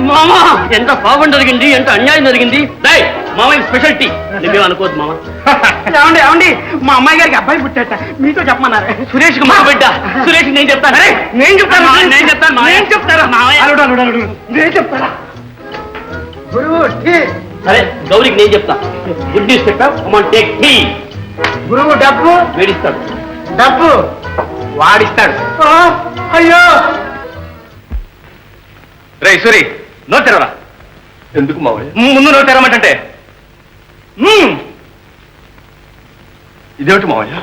మామా ఎంత పాపం జరిగింది, ఎంత అన్యాయం జరిగింది. మామయ్య స్పెషాలిటీ నువ్వే అనుకోవద్దు మామ. ఏమండి ఏమండి, మా అమ్మాయి గారికి అబ్బాయి పుట్టాట, మీతో చెప్పమన్నారు. సురేష్ మా బిడ్డ. సురేష్ నేను చెప్తాను. నేను చెప్తాను నేను చెప్తాను నేను చెప్తారా నేను చెప్తారా గురువు సరే గౌరికి నేను చెప్తా. గుడ్ న్యూస్ చెప్పా. Take tea. గురువు డబ్బు వేడిస్తాడు. డబ్బు వాడిస్తాడు. అయ్యో రే సూరి, నోట్ తెరవరా. ఎందుకు మావయ్య? ముందు నోట్ తెరవమంటే. ఇదేమిటి మావయ్య,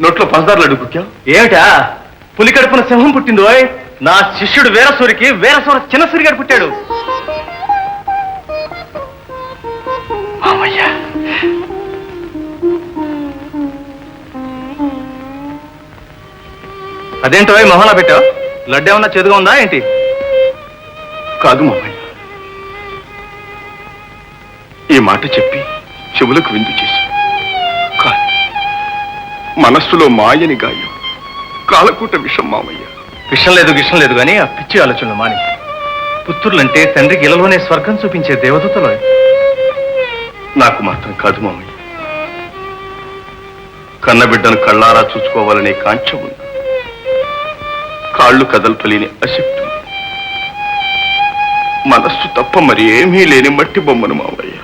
నోట్లో పంచదార లడ్డు కుక్కావు? ఏమిటా, పులి కడుపున సింహం పుట్టిందో. నా శిష్యుడు వీరసూరికి వీరసూర చిన్న సూరిగాడు పుట్టాడు. మావయ్య అదేంటో మొహలా పెట్టావు? లడ్డు ఏమన్నా చేదుగా ఉందా ఏంటి? కాదు మావయ్య, ఈ మాట చెప్పి చెవులకు విందు చేసి, కానీ మనస్సులో మాయని గాయం, కాలకూట విషం మావయ్య. విషం లేదు కానీ ఆ పిచ్చి ఆలోచనలు మాని. పుత్రులంటే తండ్రికి ఇలలోనే స్వర్గం చూపించే దేవదూతలో. నాకు మాత్రం కాదు మావయ్య, కన్నబిడ్డను కళ్ళారా చూసుకోవాలనే కాంక్ష ఉంది. కాళ్ళు కదల్పలేని అశక్తి, మనస్సు తప్ప మరి ఏమీ లేని మట్టి బొమ్మను మావయ్య.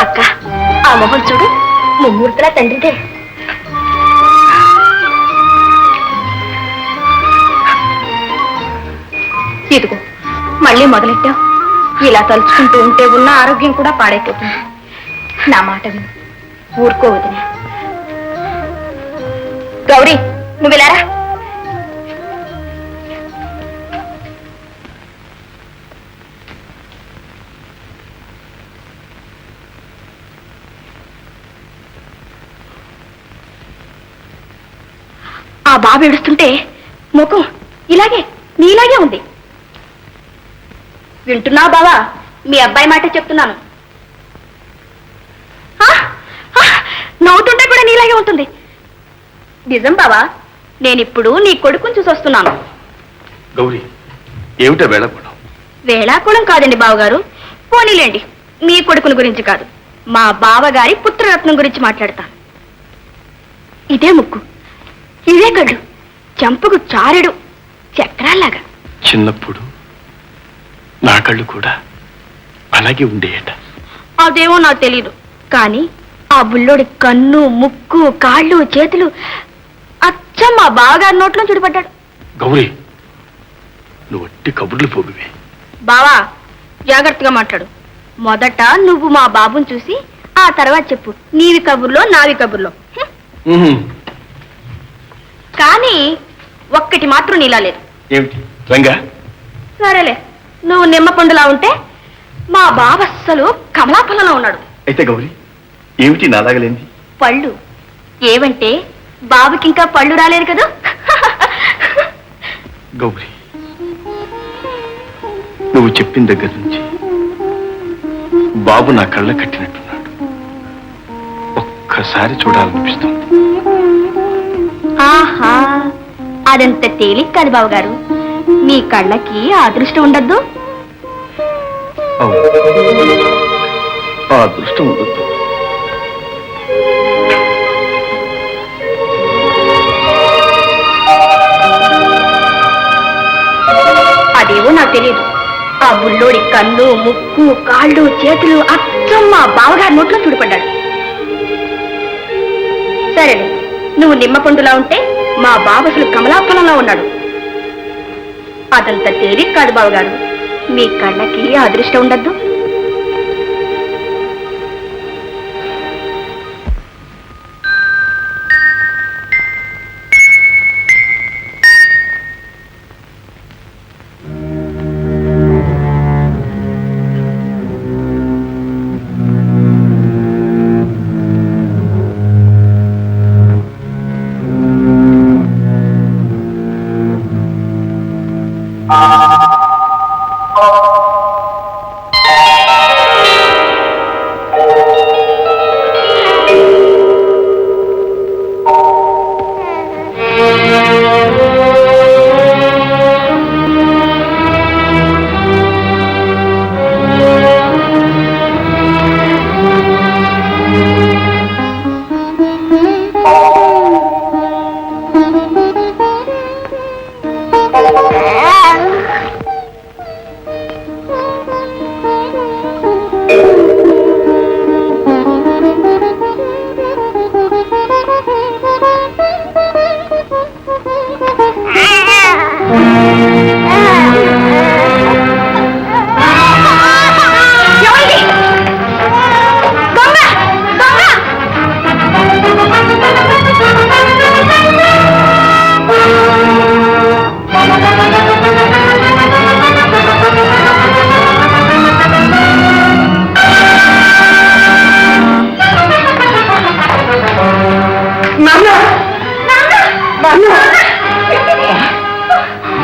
అక్క, ఆ మొహం చూడు, ముమ్మూర్తులా తండ్రిదే. ఇదిగో మళ్ళీ మొదలెట్టావు. ఇలా తలుచుకుంటూ ఉంటే ఉన్న ఆరోగ్యం కూడా పాడైపోతుంది. నా మాట విను, ఊరుకోవద్దునే. గౌరీ, నువ్వు ఇలారా. ఆ బాబు ఏడుస్తుంటే ముఖం నీలాగే ఉంది. వింటున్నావు బావా? మీ అబ్బాయి మాట చెప్తున్నాను. నవ్వుతుంటే కూడా నీలాగే ఉంటుంది. నిజం బావా, నేనిప్పుడు నీ కొడుకుని చూసి వస్తున్నాను. గౌరీ, ఏమిటా వేళకోళం? వేళాకోళం కాదండి బావగారు. పోనీలేండి, మీ కొడుకుని గురించి కాదు, మా బావగారి పుత్రరత్నం గురించి మాట్లాడతాను. ఇదే ముక్కు, ఇదే కళ్ళు, చంపకు చారెడు చక్రాల్లాగా. చిన్నప్పుడు నా కళ్ళు కూడా అలాగే ఉండేయట. అదేమో నాకు తెలీదు, కానీ ఆ బుల్లోడి కన్ను, ముక్కు, కాళ్ళు, చేతులు అచ్చం మా బావగారి నోట్లో చుడిపడ్డాడు. గౌరీ, నువ్వు ఒట్టి కబుర్లు పోగువే. బావా, జాగ్రత్తగా మాట్లాడు. మొదట నువ్వు మా బాబుని చూసి ఆ తర్వాత చెప్పు నీవి కబుర్లో నావి కబుర్లో. కానీ ఒక్కటి మాత్రం నీలా లేదు. ఏమిటి రంగా? సరేలే, నువ్వు నిమ్మ పండులా ఉంటే మా బావ అస్సలు కమలాఫలంలో ఉన్నాడు. అయితే గౌరీ, ఏమిటి నాలాగలేంది? పళ్ళు ఏవంటే బాబుకి ఇంకా పళ్ళు రాలేదు కదా. గౌరీ, నువ్వు చెప్పిన దగ్గర నుంచి బాబు నా కళ్ళ కట్టినట్టున్నాడు. ఒక్కసారి చూడాలనిపిస్తుంది. ఆహా, అదంత తేలిక కాదు బావగారు. మీ కళ్ళకి అదృష్టం ఉండద్దు. అవును, ఆ అదృష్టం ఉండదు. అదేవో నాకు తెలియదు. ఆ బుల్లోడి కన్ను, ముక్కు, కాళ్ళు, చేతులు అచ్చం మా బావగారి నోట్లో చూడిపడ్డాడు. సరేలే, నువ్వు నిమ్మ పండులా ఉంటే మా బావ అసలు కమలాఫలంలో ఉన్నాడు. అదంత తేలిక కాదు బావగారు. మీ కళ్ళకి అదృష్టం ఉండద్దు. నాన్న నాన్న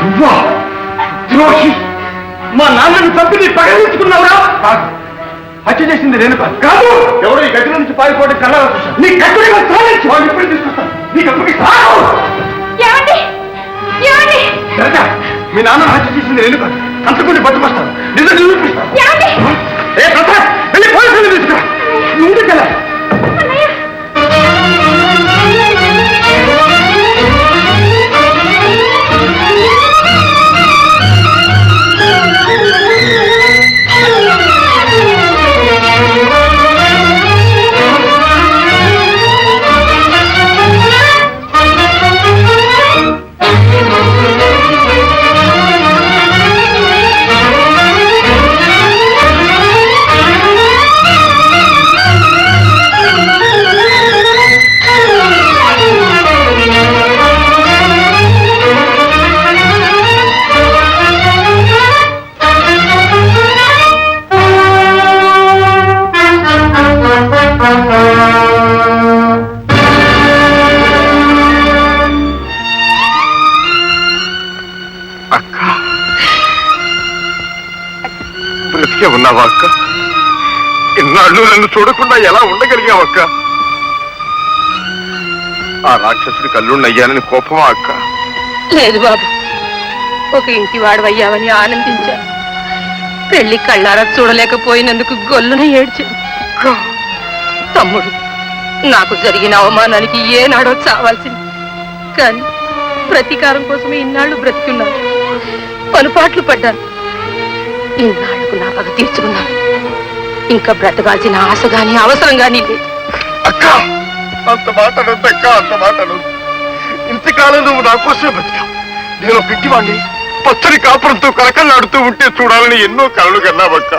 నువ్వా ద్రోహి మా నాన్నను చంపి నీ పగలించుకున్నావురా హత్య చేసింది నేను కాదు ఎవరో ఈ గదిలో నుంచి పారిపోవడం కళ్ళ నీ కట్టుని వాళ్ళు ఎప్పుడు తీసుకొస్తాను నీకు అప్పటికి సాగు మీ నాన్న హత్య చేసింది నేను కాదు అంతకుని పట్టుకొస్తాను నిజం నిరూపిస్తాను ఏ ప్రసాద్ వెళ్ళి పోలీసులు తీసుకురా ముందుకెళ్ళ బ్రతికే ఉన్నావా అక్క? ఇన్నాళ్ళు నన్ను చూడకుండా ఎలా ఉండగలిగావక్క? ఆ రాక్షసుడి కల్లున్నయ్యానని కోపమా అక్క? లేదు బాబు, ఒక ఇంటి వాడవయ్యావని ఆనందించాను. పెళ్లి కళ్ళారా చూడలేకపోయినందుకు గొల్లున ఏడ్చాను. తమ్ముడు, నాకు జరిగిన అవమానానికి ఏనాడో చావాల్సింది, కానీ ప్రతీకారం కోసమే ఇన్నాళ్ళు బ్రతికున్నాను. పనుపాట్లు పడ్డాను. ఇన్నాళ్లకు నా పగ తీర్చుకున్నాను. ఇంకా బ్రతకాల్సిన ఆశ గాని అవసరం గాని లేదు. అక్క, అంత మాటనొద్దక్క, అంత మాటనొద్దు. ఇంతకాలం నువ్వు నా కోసమే బ్రతికావు. నేను పిట్టివాణ్ణి పచ్చని కాపురంతో కలకల్లాడుతూ ఉంటే చూడాలని ఎన్నో కలలు కన్నావక్క.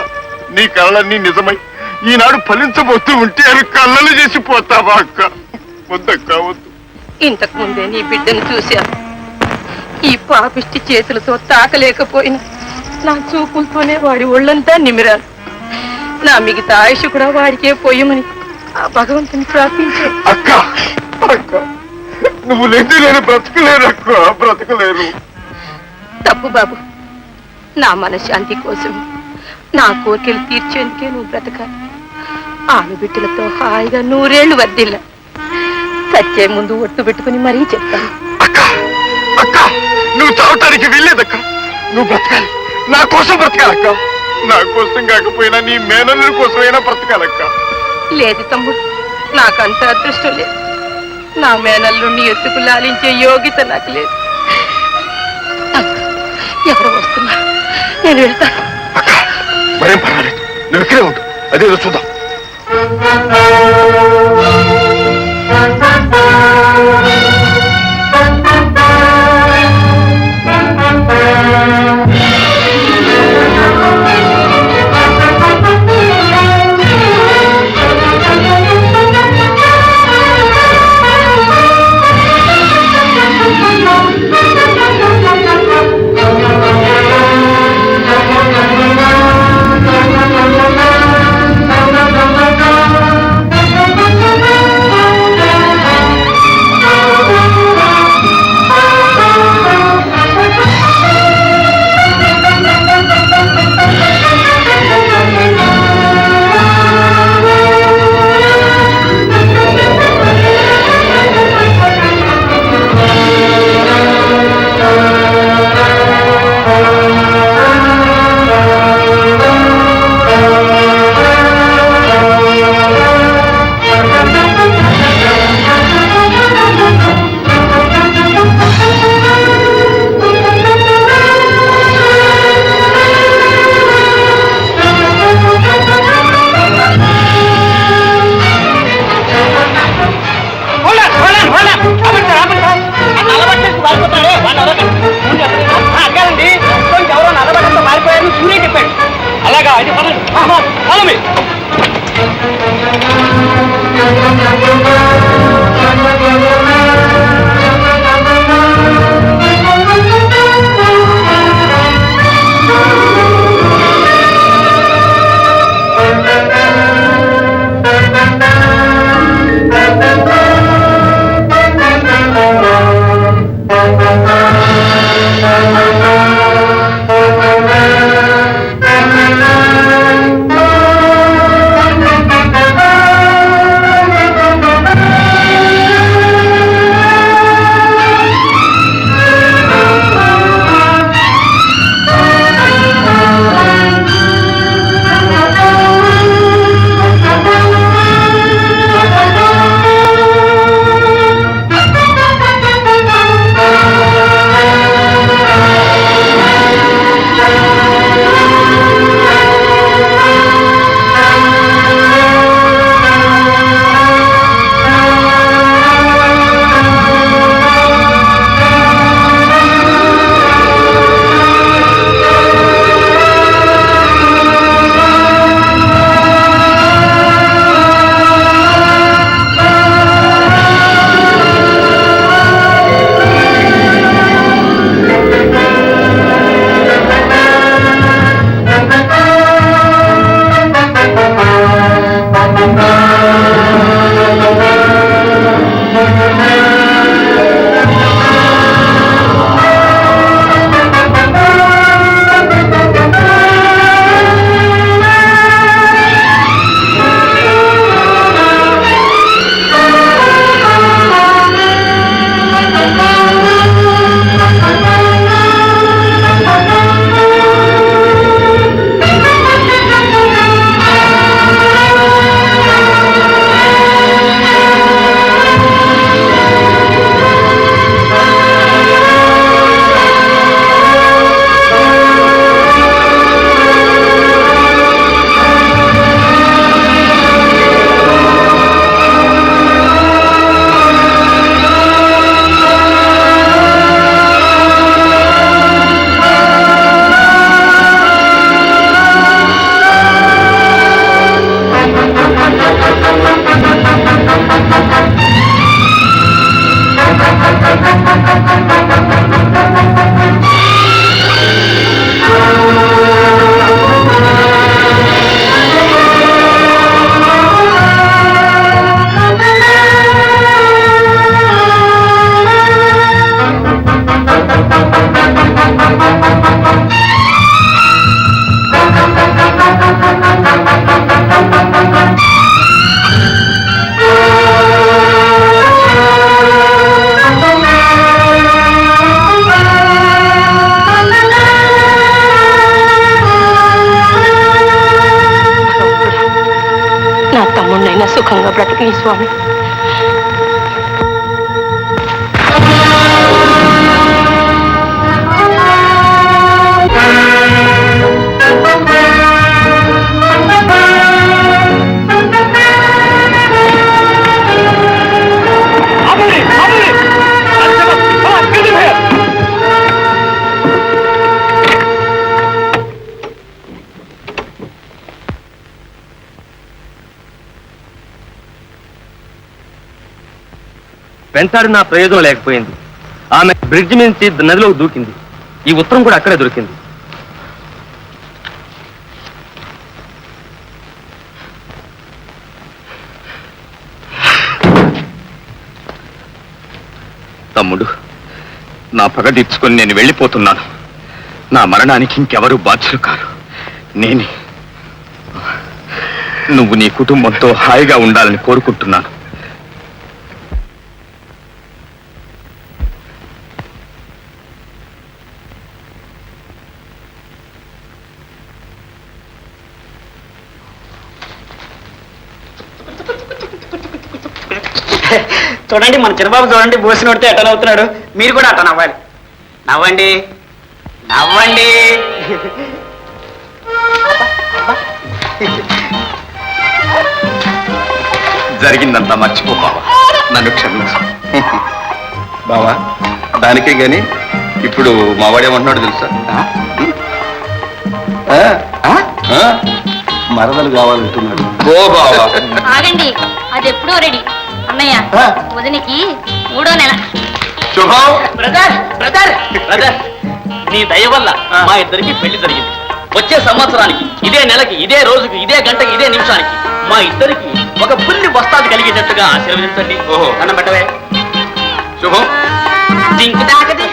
నీ కలలన్నీ నిజమై ఈనాడు ఫలించబోతూ ఉంటే అవి కళ్ళలు చేసిపోతావా అక్క? వద్దక్క, వద్దు. ఇంతకు ముందే నీ బిడ్డను చూశాను. ఈ పాపిష్టి చేతులతో తాకలేకపోయినా నా చూపులతోనే వాడి ఒళ్ళంతా నిమిరాను. నా మిగతా ఆయుష్ కూడా వాడికే పోయమని ఆ భగవంతుని ప్రార్థించాను. అక్క, అక్క, నువ్వు లేదు, నేను బ్రతకలేరు అక్క, బ్రతకలేరు. తప్పు బాబు, నా మనశ్శాంతి కోసం, నా కోరికలు తీర్చేందుకే నువ్వు బ్రతకాలి. ఆలుబిడ్డలతో హాయిగా 100 ఏళ్లు వర్దిల్ల. సచ్చే ముందు ఒట్టు పెట్టుకుని మరీ చెప్తాను. అక్క, అక్క, నువ్వు చావటానికి వెళ్ళేదక్క. నువ్వు బ్రతకాలి, నా కోసం బ్రతకాలక్క. నా కోసం కాకపోయినా నీ మేనల్లుల కోసమైనా బ్రతకాలక్క. లేదు తమ్ముడు, నాకంత అదృష్టం లేదు. నా మేనల్లుని ఎత్తుకు లాలించే యోగ్యత నాకు లేదు. ఎవరు వస్తున్నారు, నేను వెళ్తాను. అక్క, మరేం పర్వాలేదు, నువ్వు ఇక్కడే ఉండు. అదేదో చూద్దాం. కానీ స్వామి. వెంటాడి నా ప్రయోజనం లేకపోయింది. ఆమె బ్రిడ్జ్ నుంచి నదిలోకి దూకింది. ఈ ఉత్తరం కూడా అక్కడే దొరికింది. తమ్ముడు, నా పగ తీర్చుకొని నేను వెళ్ళిపోతున్నాను. నా మరణానికి ఇంకెవరూ బాధ్యులు కారు, నేనే. నువ్వు నీ కుటుంబంతో హాయిగా ఉండాలని కోరుకుంటున్నాను. చూడండి, మన చిరబాబు చూడండి, బోసి నోడితే ఎట్లా నవ్వుతున్నాడు. మీరు కూడా అట్లా నవ్వాలి. నవ్వండి, నవ్వండి. జరిగిందంతా మర్చిపో బావా, నన్ను క్షమించు. బావా, దానికే గాని ఇప్పుడు మావాడేమంటున్నాడు తెలుసా? మరదలు కావాలంటున్నాడు. ఓ బావా, ఆగండి, అది ఎప్పుడో రెడీ. అన్నయ్య, వదినికి 3వ నెల. శుభం. బ్రదర్ బ్రదర్ బ్రదర్, నీ దయ వల్ల మా ఇద్దరికి పెళ్లి జరిగింది. వచ్చే సంవత్సరానికి ఇదే నెలకి, ఇదే రోజుకి, ఇదే గంటకి, ఇదే నిమిషానికి మా ఇద్దరికి ఒక పుల్లి వస్తాది కలిగేటట్టుగా ఆశీర్వదించండి. ఓహో, అన్నం పెట్టవే. శుభం. దింకు దాకది.